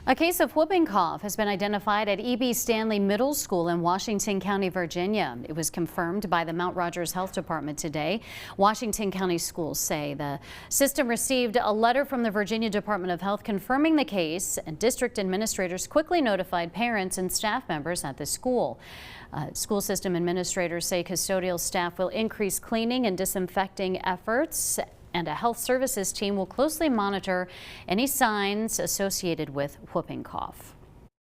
A case of whooping cough has been identified at Stanley Middle School in Washington County, Virginia. It was confirmed by the Mount Rogers Health Department today. Washington County schools say the system received a letter from the Virginia Department of Health confirming the case, and district administrators quickly notified parents and staff members at the school. School system administrators say custodial staff will increase cleaning and disinfecting efforts, and a health services team will closely monitor any signs associated with whooping cough.